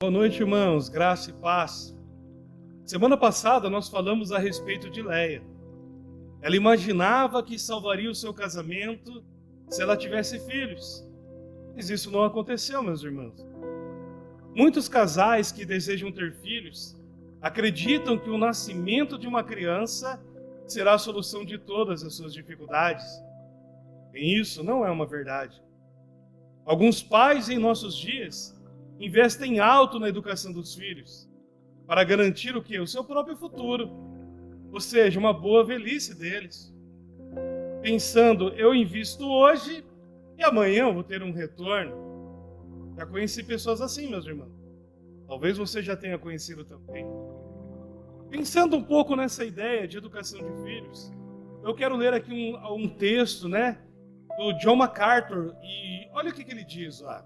Boa noite, irmãos. Graça e paz. Semana passada nós falamos a respeito de Leia. Ela imaginava que salvaria o seu casamento se ela tivesse filhos. Mas isso não aconteceu, meus irmãos. Muitos casais que desejam ter filhos acreditam que o nascimento de uma criança será a solução de todas as suas dificuldades. E isso não é uma verdade. Alguns pais em nossos dias investem alto na educação dos filhos para garantir o quê? O seu próprio futuro, ou seja, uma boa velhice deles. Pensando, eu invisto hoje e amanhã eu vou ter um retorno. Já conheci pessoas assim, meus irmãos. Talvez você já tenha conhecido também. Pensando um pouco nessa ideia de educação de filhos, eu quero ler aqui um texto, do John MacArthur, e olha o que ele diz lá.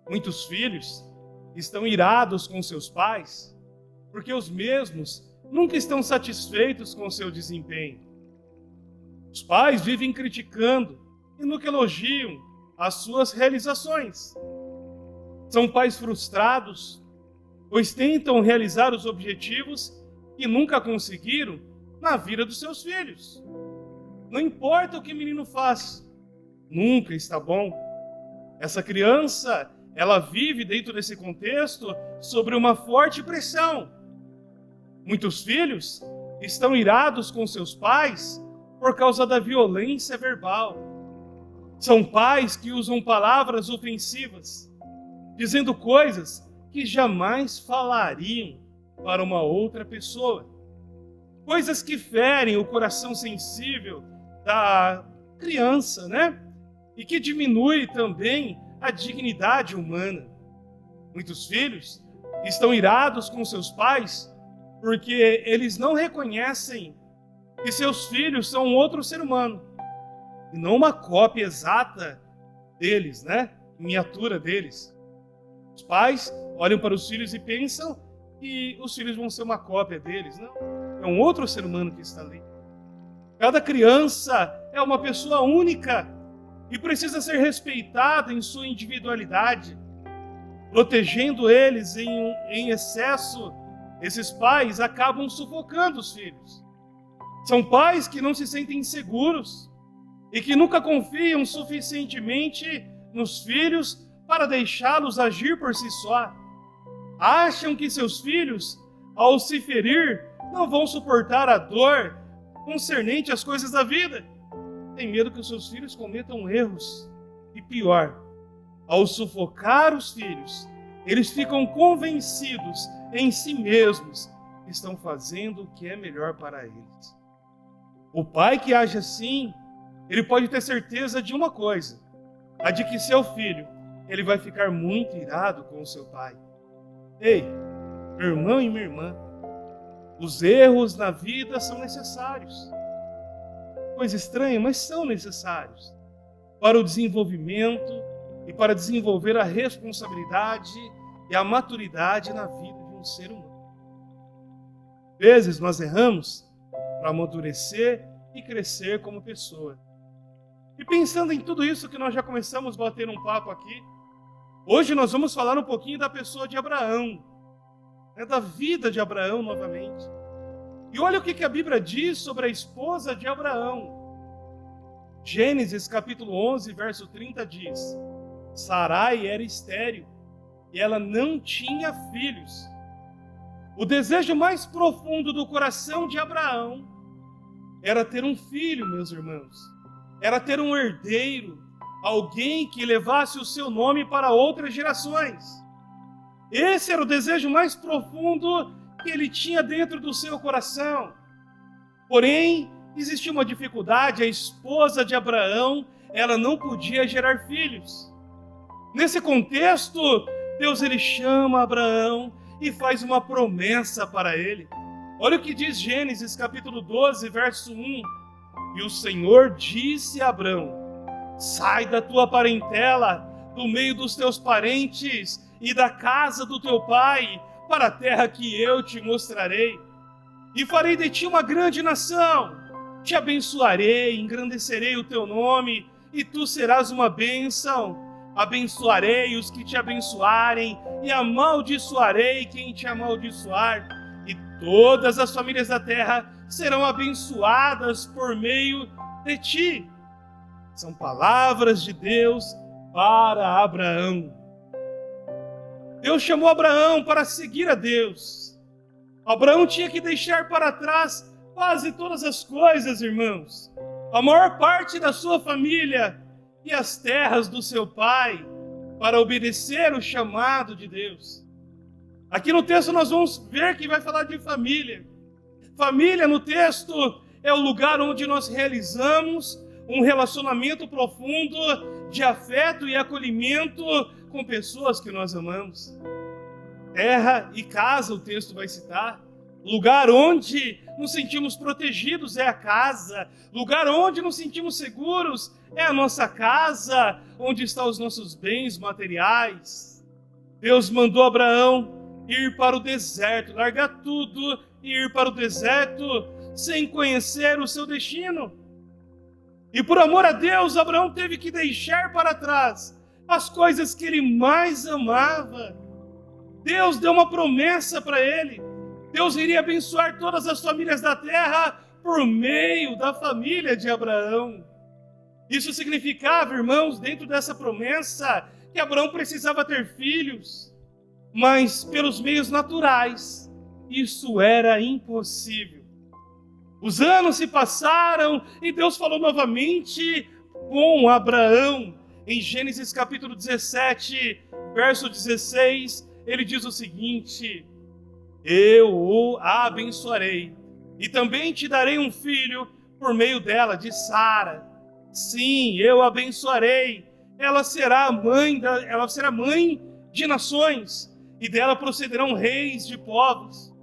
Muitos filhos estão irados com seus pais, porque os mesmos nunca estão satisfeitos com o seu desempenho. Os pais vivem criticando e nunca elogiam as suas realizações. São pais frustrados, pois tentam realizar os objetivos que nunca conseguiram na vida dos seus filhos. Não importa o que o menino faz, nunca está bom. Essa criança, ela vive dentro desse contexto sobre uma forte pressão. Muitos filhos estão irados com seus pais por causa da violência verbal. São pais que usam palavras ofensivas, dizendo coisas que jamais falariam para uma outra pessoa. Coisas que ferem o coração sensível da criança, E que diminui também a dignidade humana. Muitos filhos estão irados com seus pais porque eles não reconhecem que seus filhos são outro ser humano e não uma cópia exata deles, miniatura deles. Os pais olham para os filhos e pensam que os filhos vão ser uma cópia deles. Não, é um outro ser humano que está ali. Cada criança é uma pessoa única e precisa ser respeitada em sua individualidade. Protegendo eles em excesso, esses pais acabam sufocando os filhos. São pais que não se sentem seguros e que nunca confiam suficientemente nos filhos para deixá-los agir por si só. Acham que seus filhos, ao se ferir, não vão suportar a dor concernente às coisas da vida. Tem medo que os seus filhos cometam erros. E pior, ao sufocar os filhos, eles ficam convencidos em si mesmos que estão fazendo o que é melhor para eles. O pai que age assim, ele pode ter certeza de uma coisa, a de que seu filho, ele vai ficar muito irado com o seu pai. Ei, meu irmão e minha irmã, os erros na vida são necessários. Coisa estranha, mas são necessários para o desenvolvimento e para desenvolver a responsabilidade e a maturidade na vida de um ser humano. Às vezes nós erramos para amadurecer e crescer como pessoa. E pensando em tudo isso que nós já começamos a bater um papo aqui, hoje nós vamos falar um pouquinho da pessoa de Abraão, da vida de Abraão novamente. E olha o que a Bíblia diz sobre a esposa de Abraão. Gênesis capítulo 11, verso 30 diz: Sarai era estéril e ela não tinha filhos. O desejo mais profundo do coração de Abraão era ter um filho, meus irmãos. Era ter um herdeiro, alguém que levasse o seu nome para outras gerações. Esse era o desejo mais profundo que ele tinha dentro do seu coração. Porém, existia uma dificuldade. A esposa de Abraão, ela não podia gerar filhos. Nesse contexto, Deus ele chama Abraão e faz uma promessa para ele. Olha o que diz Gênesis capítulo 12, verso 1. E o Senhor disse a Abraão: sai da tua parentela, do meio dos teus parentes e da casa do teu pai, para a terra que eu te mostrarei. E farei de ti uma grande nação. Te abençoarei, engrandecerei o teu nome, e tu serás uma bênção. abençoarei os que te abençoarem, e amaldiçoarei quem te amaldiçoar, e todas as famílias da terra serão abençoadas por meio de ti. São palavras de Deus para Abraão. Deus chamou Abraão para seguir a Deus. Abraão tinha que deixar para trás quase todas as coisas, irmãos. A maior parte da sua família e as terras do seu pai, para obedecer o chamado de Deus. Aqui no texto nós vamos ver que vai falar de família. Família no texto é o lugar onde nós realizamos um relacionamento profundo de afeto e acolhimento com pessoas que nós amamos. Terra e casa, o texto vai citar. Lugar onde nos sentimos protegidos é a casa. Lugar onde nos sentimos seguros é a nossa casa, onde estão os nossos bens materiais. Deus mandou Abraão ir para o deserto, largar tudo e ir para o deserto sem conhecer o seu destino. E por amor a Deus, Abraão teve que deixar para trás as coisas que ele mais amava. Deus deu uma promessa para ele. Deus iria abençoar todas as famílias da terra por meio da família de Abraão. Isso significava, irmãos, dentro dessa promessa, que Abraão precisava ter filhos, mas pelos meios naturais, isso era impossível. Os anos se passaram e Deus falou novamente com Abraão. Em Gênesis capítulo 17, verso 16, ele diz o seguinte: eu o abençoarei e também te darei um filho por meio dela, de Sara. Sim, eu a abençoarei. Ela será mãe de nações, e dela procederão reis de povos.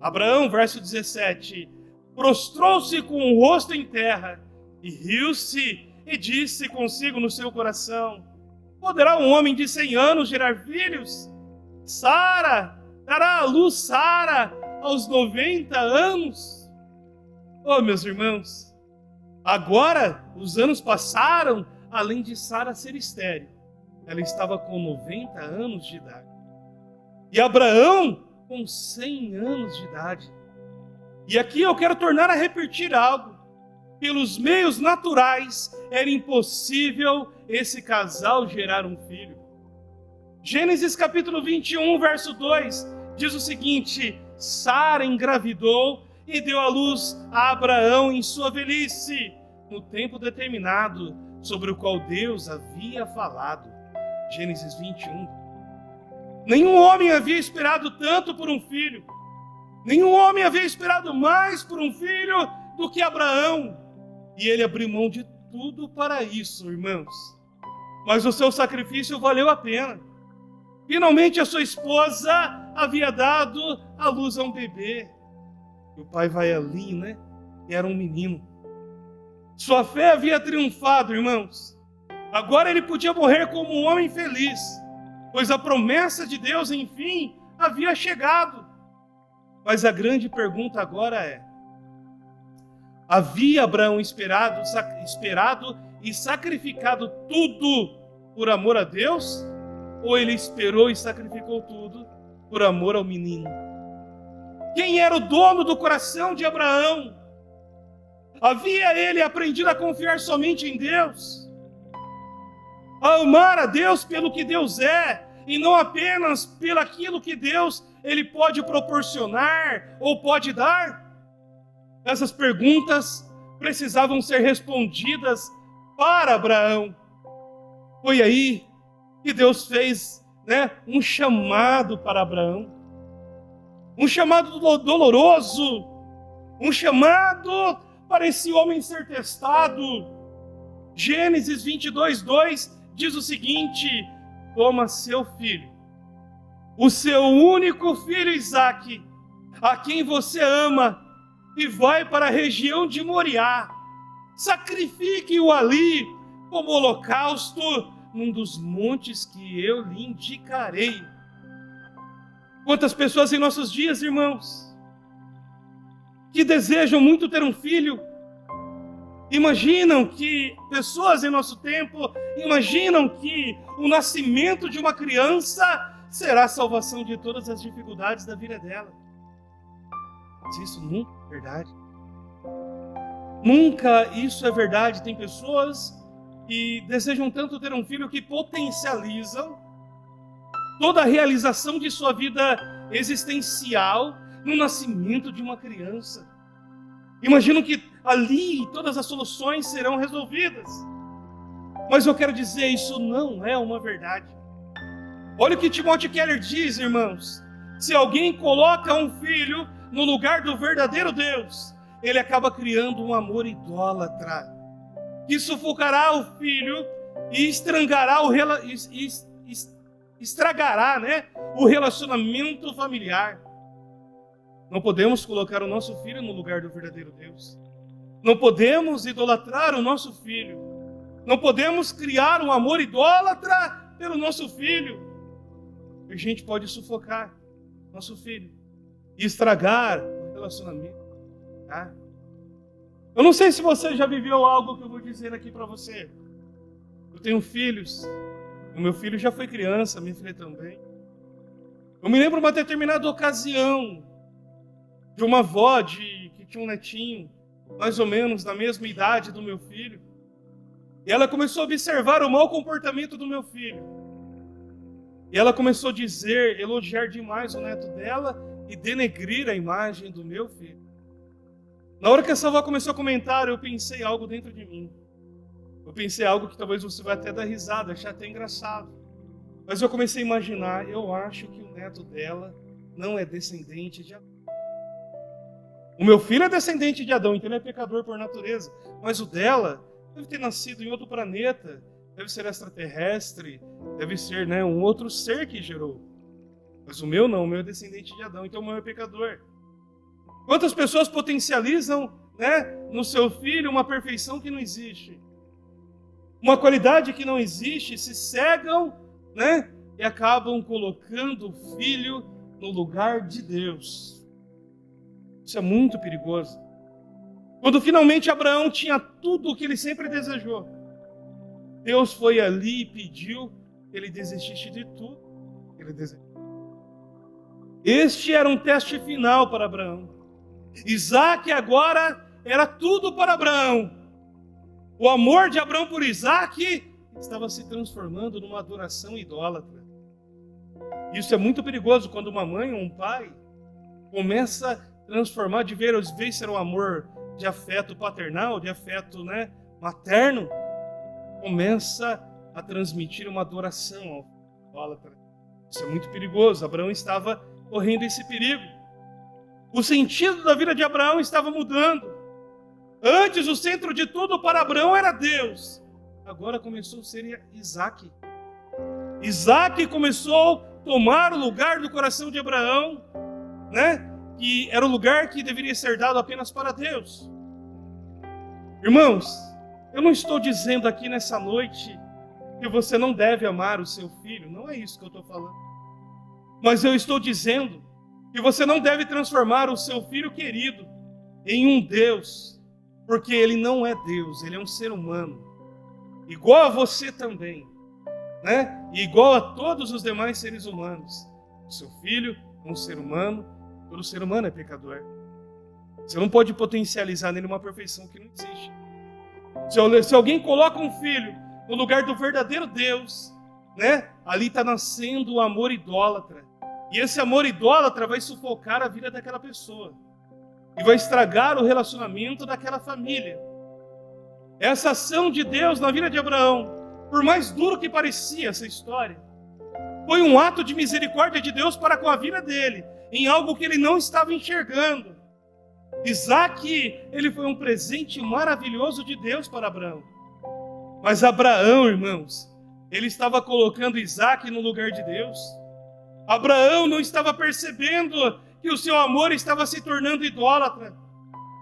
Abraão, verso 17, prostrou-se com o rosto em terra e riu-se e disse consigo no seu coração: poderá um homem de 100 anos gerar filhos? Sara dará à luz Sara aos 90 anos. Oh, meus irmãos, agora os anos passaram, além de Sara ser estéril, ela estava com 90 anos de idade. E Abraão com 100 anos de idade. E aqui eu quero tornar a repetir algo. Pelos meios naturais, era impossível esse casal gerar um filho. Gênesis capítulo 21, verso 2, diz o seguinte: Sara engravidou e deu à luz a Abraão em sua velhice, no tempo determinado, sobre o qual Deus havia falado. Gênesis 21. Nenhum homem havia esperado tanto por um filho. Nenhum homem havia esperado mais por um filho do que Abraão. E ele abriu mão de tudo para isso, irmãos. Mas o seu sacrifício valeu a pena. Finalmente a sua esposa havia dado à luz a um bebê. E o pai vai ali, né? E era um menino. Sua fé havia triunfado, irmãos. Agora ele podia morrer como um homem feliz, pois a promessa de Deus, enfim, havia chegado. Mas a grande pergunta agora é: havia Abraão esperado e sacrificado tudo por amor a Deus? Ou ele esperou e sacrificou tudo por amor ao menino? Quem era o dono do coração de Abraão? Havia ele aprendido a confiar somente em Deus? A amar a Deus pelo que Deus é, e não apenas pelo aquilo que Deus ele pode proporcionar ou pode dar? Essas perguntas precisavam ser respondidas para Abraão. Foi aí que Deus fez, um chamado para Abraão. Um chamado doloroso. Um chamado para esse homem ser testado. Gênesis 22, 2 diz o seguinte: toma seu filho, o seu único filho Isaque, a quem você ama, e vai para a região de Moriá. Sacrifique-o ali como holocausto num dos montes que eu lhe indicarei. Quantas pessoas em nossos dias, irmãos, que desejam muito ter um filho, Imaginam que pessoas em nosso tempo imaginam que o nascimento de uma criança será a salvação de todas as dificuldades da vida dela. Mas isso nunca é verdade. Nunca isso é verdade. Tem pessoas que desejam tanto ter um filho que potencializam toda a realização de sua vida existencial no nascimento de uma criança. Imaginam que ali todas as soluções serão resolvidas. Mas eu quero dizer, isso não é uma verdade. Olha o que Timothy Keller diz, irmãos. Se alguém coloca um filho no lugar do verdadeiro Deus, ele acaba criando um amor idólatra, que sufocará o filho e estragará, o relacionamento familiar. Não podemos colocar o nosso filho no lugar do verdadeiro Deus. Não podemos idolatrar o nosso filho. Não podemos criar um amor idólatra pelo nosso filho. A gente pode sufocar nosso filho e estragar o relacionamento. Tá? Eu não sei se você já viveu algo que eu vou dizer aqui para você. Eu tenho filhos. O meu filho já foi criança, minha filha também. Eu me lembro de uma determinada ocasião de uma avó que tinha um netinho, mais ou menos da mesma idade do meu filho. E ela começou a observar o mau comportamento do meu filho. E ela começou a elogiar demais o neto dela e denegrir a imagem do meu filho. Na hora que essa avó começou a comentar, eu pensei algo dentro de mim. Eu pensei algo que talvez você vai até dar risada, achar até engraçado. Mas eu comecei a imaginar, eu acho que o neto dela não é descendente de Adão. O meu filho é descendente de Adão, então ele é pecador por natureza. Mas o dela deve ter nascido em outro planeta, deve ser extraterrestre, deve ser um outro ser que gerou. Mas o meu não, o meu é descendente de Adão, então o meu é pecador. Quantas pessoas potencializam no seu filho uma perfeição que não existe? Uma qualidade que não existe, se cegam e acabam colocando o filho no lugar de Deus. Isso é muito perigoso. Quando finalmente Abraão tinha tudo o que ele sempre desejou, Deus foi ali e pediu que ele desistisse de tudo que ele desejou. Este era um teste final para Abraão. Isaac agora era tudo para Abraão. O amor de Abraão por Isaac estava se transformando numa adoração idólatra. Isso é muito perigoso quando uma mãe ou um pai começa a transformar, de vez ser um amor de afeto paternal, de afeto materno, começa a transmitir uma adoração idólatra. Isso é muito perigoso. Abraão estava correndo esse perigo. O sentido da vida de Abraão estava mudando. Antes, o centro de tudo para Abraão era Deus. Agora começou a ser Isaac. Isaac começou a tomar o lugar do coração de Abraão, que era o lugar que deveria ser dado apenas para Deus. Irmãos, eu não estou dizendo aqui nessa noite que você não deve amar o seu filho. Não é isso que eu estou falando. Mas eu estou dizendo que você não deve transformar o seu filho querido em um Deus, porque ele não é Deus, ele é um ser humano, igual a você também, e igual a todos os demais seres humanos. O seu filho é um ser humano, todo ser humano é pecador. Você não pode potencializar nele uma perfeição que não existe. Se alguém coloca um filho no lugar do verdadeiro Deus, ali está nascendo o amor idólatra. E esse amor idólatra vai sufocar a vida daquela pessoa. E vai estragar o relacionamento daquela família. Essa ação de Deus na vida de Abraão, por mais duro que parecia essa história, foi um ato de misericórdia de Deus para com a vida dele, em algo que ele não estava enxergando. Isaac, ele foi um presente maravilhoso de Deus para Abraão. Mas Abraão, irmãos, ele estava colocando Isaac no lugar de Deus. Abraão não estava percebendo que o seu amor estava se tornando idólatra.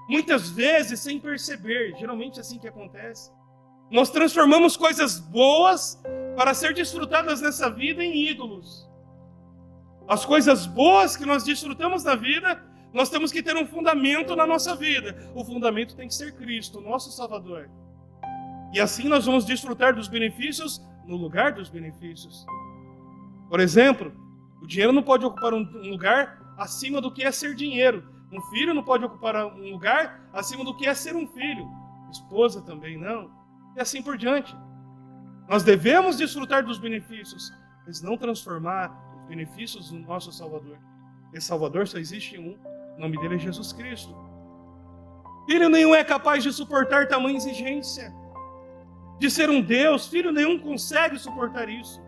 Muitas vezes, sem perceber, geralmente é assim que acontece. Nós transformamos coisas boas para ser desfrutadas nessa vida em ídolos. As coisas boas que nós desfrutamos na vida, Nós temos que ter um fundamento na nossa vida. O fundamento tem que ser Cristo, nosso Salvador. E assim nós vamos desfrutar dos benefícios no lugar dos benefícios. Por exemplo, o dinheiro não pode ocupar um lugar acima do que é ser dinheiro. Um filho não pode ocupar um lugar acima do que é ser um filho. Esposa também não. E assim por diante. Nós devemos desfrutar dos benefícios, mas não transformar os benefícios no nosso Salvador. Esse Salvador só existe um. O nome dele é Jesus Cristo. Filho nenhum é capaz de suportar tamanha exigência. De ser um Deus, filho nenhum consegue suportar isso.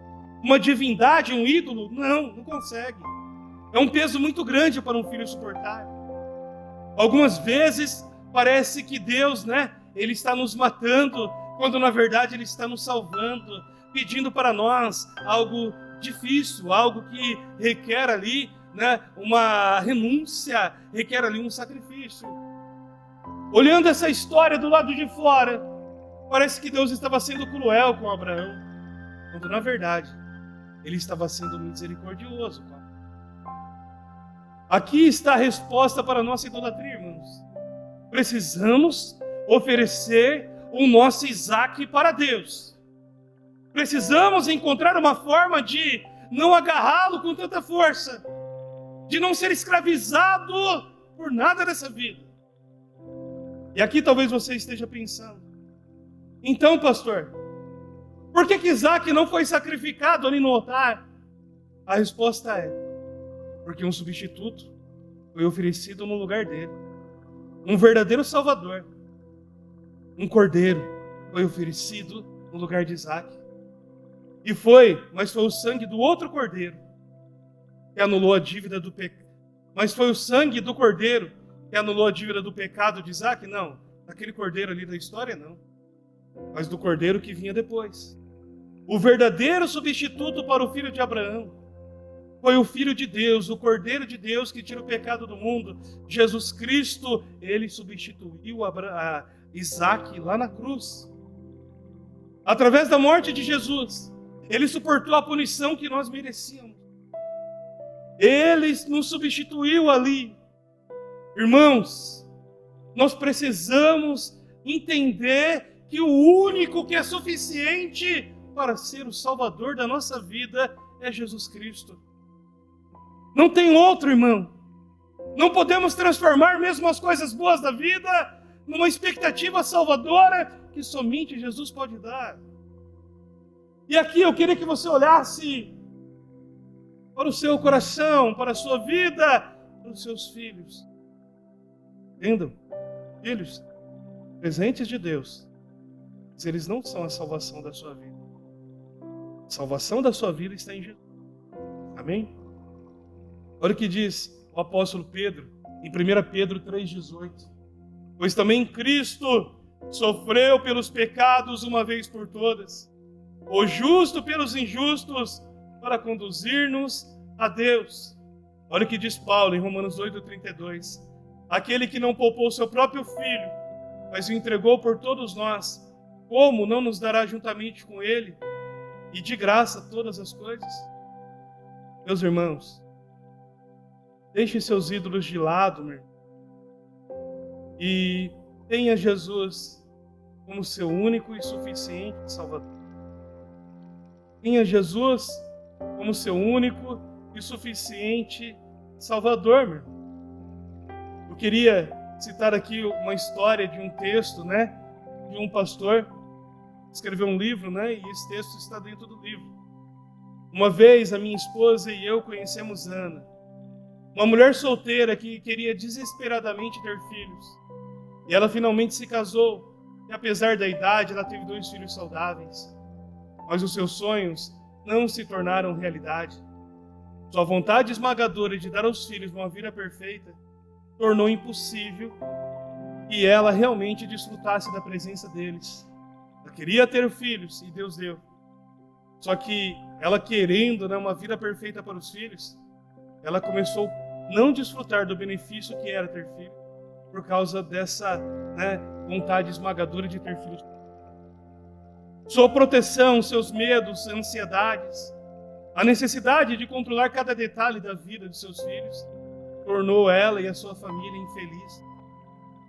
Uma divindade, um ídolo, não consegue. É um peso muito grande para um filho suportar. Algumas vezes parece que Deus, Ele está nos matando, quando na verdade Ele está nos salvando, pedindo para nós algo difícil, algo que requer ali, uma renúncia, requer ali um sacrifício. Olhando essa história do lado de fora, parece que Deus estava sendo cruel com Abraão, quando na verdade Ele estava sendo misericordioso com Abraão. Aqui está a resposta para a nossa idolatria, irmãos. Precisamos oferecer o nosso Isaac para Deus. Precisamos encontrar uma forma de não agarrá-lo com tanta força, de não ser escravizado por nada dessa vida. E aqui talvez você esteja pensando, então, pastor, por que Isaac não foi sacrificado ali no altar? A resposta é, porque um substituto foi oferecido no lugar dele. Um verdadeiro Salvador, um cordeiro, foi oferecido no lugar de Isaac. Mas foi o sangue do outro cordeiro que anulou a dívida do pecado. Mas foi o sangue do cordeiro que anulou a dívida do pecado de Isaac? Não. Daquele cordeiro ali da história, não. Mas do cordeiro que vinha depois. O verdadeiro substituto para o filho de Abraão foi o Filho de Deus, o Cordeiro de Deus que tira o pecado do mundo. Jesus Cristo, Ele substituiu Isaac lá na cruz. Através da morte de Jesus, Ele suportou a punição que nós merecíamos. Ele nos substituiu ali. Irmãos, nós precisamos entender que o único que é suficiente para ser o Salvador da nossa vida é Jesus Cristo. Não tem outro, irmão. Não podemos transformar mesmo as coisas boas da vida numa expectativa salvadora que somente Jesus pode dar. E aqui eu queria que você olhasse para o seu coração, para a sua vida, para os seus filhos. Entendam? Filhos, presentes de Deus, mas eles não são a salvação da sua vida. A salvação da sua vida está em Jesus. Amém? Olha o que diz o apóstolo Pedro, em 1 Pedro 3,18. Pois também Cristo sofreu pelos pecados uma vez por todas, o justo pelos injustos, para conduzir-nos a Deus. Olha o que diz Paulo em Romanos 8,32. Aquele que não poupou seu próprio filho, mas o entregou por todos nós, como não nos dará juntamente com ele, e de graça todas as coisas? Meus irmãos, deixe seus ídolos de lado, meu irmão, e tenha Jesus como seu único e suficiente Salvador. Tenha Jesus como seu único e suficiente Salvador, meu irmão. Eu queria citar aqui uma história de um texto, de um pastor que escreveu um livro, e esse texto está dentro do livro. Uma vez a minha esposa e eu conhecemos Ana, uma mulher solteira que queria desesperadamente ter filhos. E ela finalmente se casou. E apesar da idade, ela teve 2 filhos saudáveis. Mas os seus sonhos não se tornaram realidade. Sua vontade esmagadora de dar aos filhos uma vida perfeita tornou impossível que ela realmente desfrutasse da presença deles. Ela queria ter filhos e Deus deu. Só que ela querendo uma vida perfeita para os filhos, ela começou a não desfrutar do benefício que era ter filho, por causa dessa vontade esmagadora de ter filhos. Sua proteção, seus medos, ansiedades, a necessidade de controlar cada detalhe da vida de seus filhos, tornou ela e a sua família infeliz.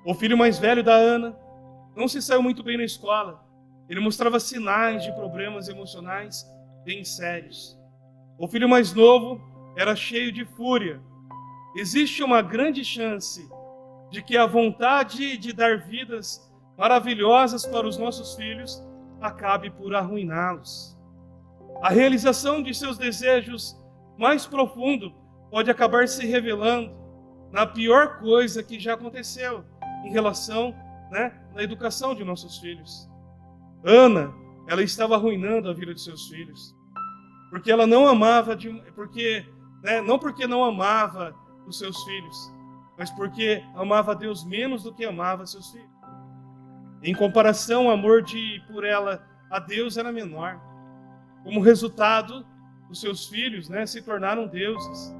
O filho mais velho da Ana não se saiu muito bem na escola. Ele mostrava sinais de problemas emocionais bem sérios. O filho mais novo era cheio de fúria. Existe uma grande chance de que a vontade de dar vidas maravilhosas para os nossos filhos acabe por arruiná-los. A realização de seus desejos mais profundos pode acabar se revelando na pior coisa que já aconteceu em relação, na educação de nossos filhos. Ana, ela estava arruinando a vida de seus filhos, porque ela não amava, não porque não amava os seus filhos, mas porque amava a Deus menos do que amava seus filhos. Em comparação, o amor por ela a Deus era menor. Como resultado, os seus filhos, se tornaram deuses.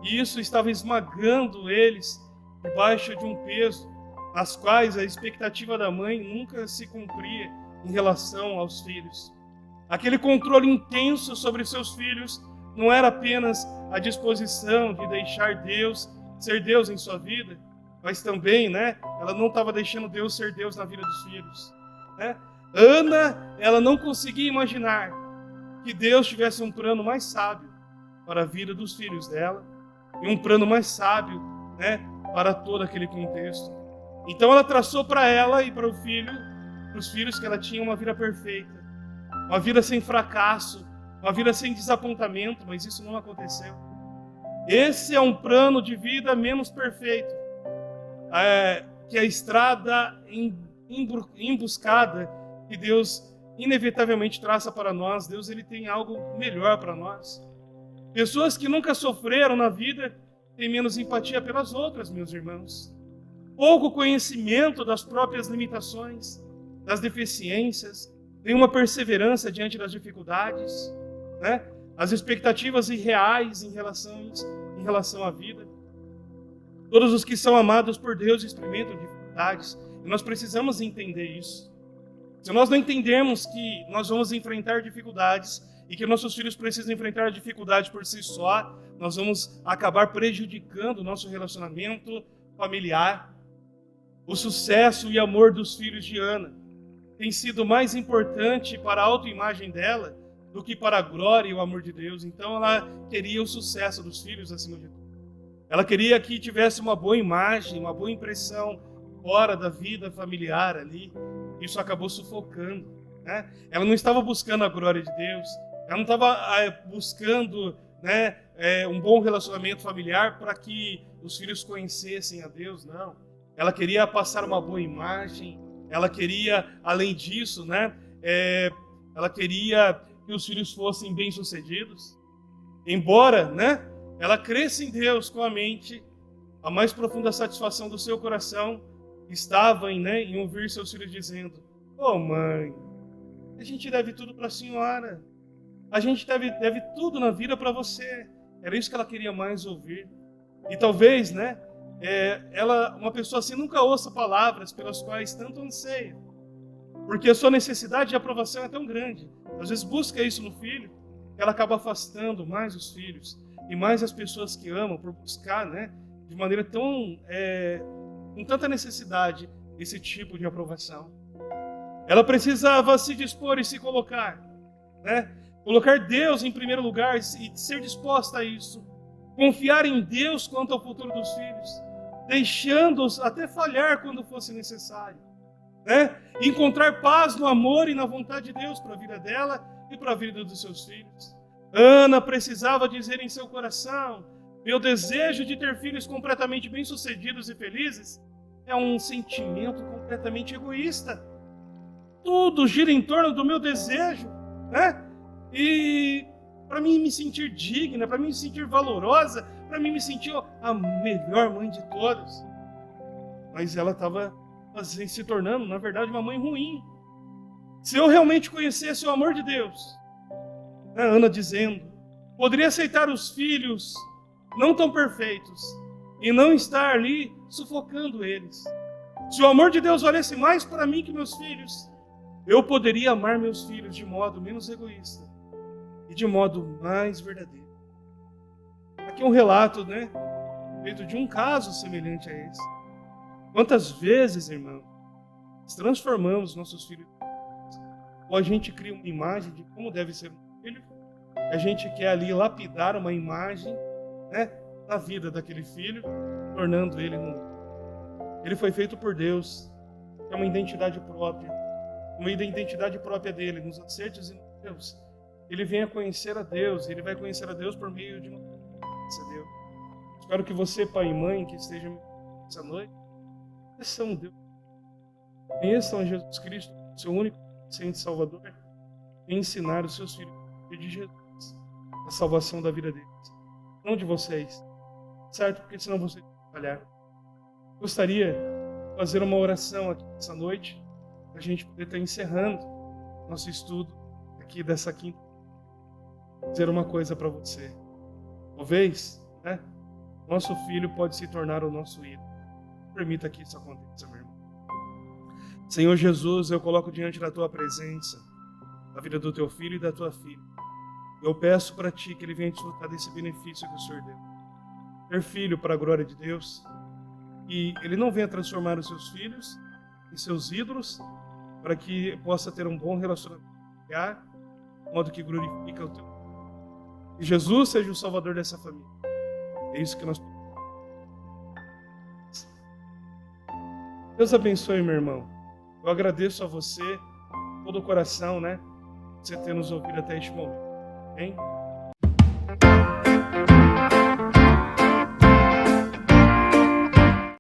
E isso estava esmagando eles debaixo de um peso, nas quais a expectativa da mãe nunca se cumpria em relação aos filhos. Aquele controle intenso sobre seus filhos não era apenas a disposição de deixar Deus ser Deus em sua vida, mas também, ela não estava deixando Deus ser Deus na vida dos filhos. Ana, ela não conseguia imaginar que Deus tivesse um plano mais sábio para a vida dos filhos dela e um plano mais sábio, para todo aquele contexto. Então ela traçou para ela e para os filhos que ela tinha uma vida perfeita, uma vida sem fracasso, uma vida sem desapontamento, mas isso não aconteceu. Esse é um plano de vida menos perfeito, que a estrada embuscada que Deus inevitavelmente traça para nós. Deus, ele tem algo melhor para nós. Pessoas que nunca sofreram na vida têm menos empatia pelas outras, meus irmãos. Pouco conhecimento das próprias limitações, das deficiências, nenhuma perseverança diante das dificuldades, as expectativas irreais em relação à vida. Todos os que são amados por Deus experimentam dificuldades, e nós precisamos entender isso. Se nós não entendermos que nós vamos enfrentar dificuldades e que nossos filhos precisam enfrentar dificuldades por si só, nós vamos acabar prejudicando o nosso relacionamento familiar. O sucesso e amor dos filhos de Ana tem sido mais importante para a autoimagem dela do que para a glória e o amor de Deus. Então ela queria o sucesso dos filhos acima de tudo. Ela queria que tivesse uma boa imagem, uma boa impressão fora da vida familiar ali. Isso acabou sufocando. Ela não estava buscando a glória de Deus. Ela não estava buscando um bom relacionamento familiar para que os filhos conhecessem a Deus, não. Ela queria passar uma boa imagem. Ela queria, além disso, ela queria que os filhos fossem bem-sucedidos. Embora, ela cresça em Deus com a mente, a mais profunda satisfação do seu coração estava em ouvir seus filhos dizendo: "Ô mãe, a gente deve tudo para a senhora. A gente deve tudo na vida para você." Era isso que ela queria mais ouvir. E talvez, uma pessoa assim nunca ouça palavras pelas quais tanto anseia, porque a sua necessidade de aprovação é tão grande. Às vezes busca isso no filho, que ela acaba afastando mais os filhos e mais as pessoas que amam por buscar, de maneira tão com tanta necessidade esse tipo de aprovação. Ela precisava se dispor e se colocar, colocar Deus em primeiro lugar e ser disposta a isso. Confiar em Deus quanto ao futuro dos filhos, deixando-os até falhar quando fosse necessário. Encontrar paz no amor e na vontade de Deus para a vida dela e para a vida dos seus filhos. Ana precisava dizer em seu coração: "Meu desejo de ter filhos completamente bem-sucedidos e felizes é um sentimento completamente egoísta. Tudo gira em torno do meu desejo, E para mim me sentir digna, para mim me sentir valorosa, para mim me sentir a melhor mãe de todas." Mas ela estava se tornando, na verdade, uma mãe ruim. Se eu realmente conhecesse o amor de Deus, Ana dizendo, poderia aceitar os filhos não tão perfeitos e não estar ali sufocando eles. Se o amor de Deus valesse mais para mim que meus filhos, eu poderia amar meus filhos de modo menos egoísta e de modo mais verdadeiro. Aqui é um relato, respeito de um caso semelhante a esse. Quantas vezes, irmão, transformamos nossos filhos, ou a gente cria uma imagem de como deve ser um filho, a gente quer ali lapidar uma imagem, né, na vida daquele filho, tornando ele um. Ele foi feito por Deus, é uma identidade própria dele, nos acertos e nos erros. Ele vem a conhecer a Deus, ele vai conhecer a Deus por meio de uma conheça a Deus. Espero que você, pai e mãe, que esteja essa noite, conheçam Deus. Conheçam a Jesus Cristo, seu único e Salvador, e ensinar os seus filhos de Jesus, a salvação da vida deles. Não de vocês, certo? Porque senão vocês vão falhar. Gostaria de fazer uma oração aqui essa noite, para a gente poder estar encerrando nosso estudo aqui dessa quinta. Dizer uma coisa para você. Talvez, né? Nosso filho pode se tornar o nosso ídolo. Permita que isso aconteça, meu irmão. Senhor Jesus, eu coloco diante da tua presença a vida do teu filho e da tua filha. Eu peço para ti que ele venha desfrutar desse benefício que o Senhor deu. Ter filho para a glória de Deus. E ele não venha transformar os seus filhos em seus ídolos, para que possa ter um bom relacionamento familiar, de modo que glorifica o teu nome. Que Jesus seja o salvador dessa família. É isso que nós pedimos. Deus abençoe, meu irmão. Eu agradeço a você, todo o coração, né? Você ter nos ouvido até este momento. Amém?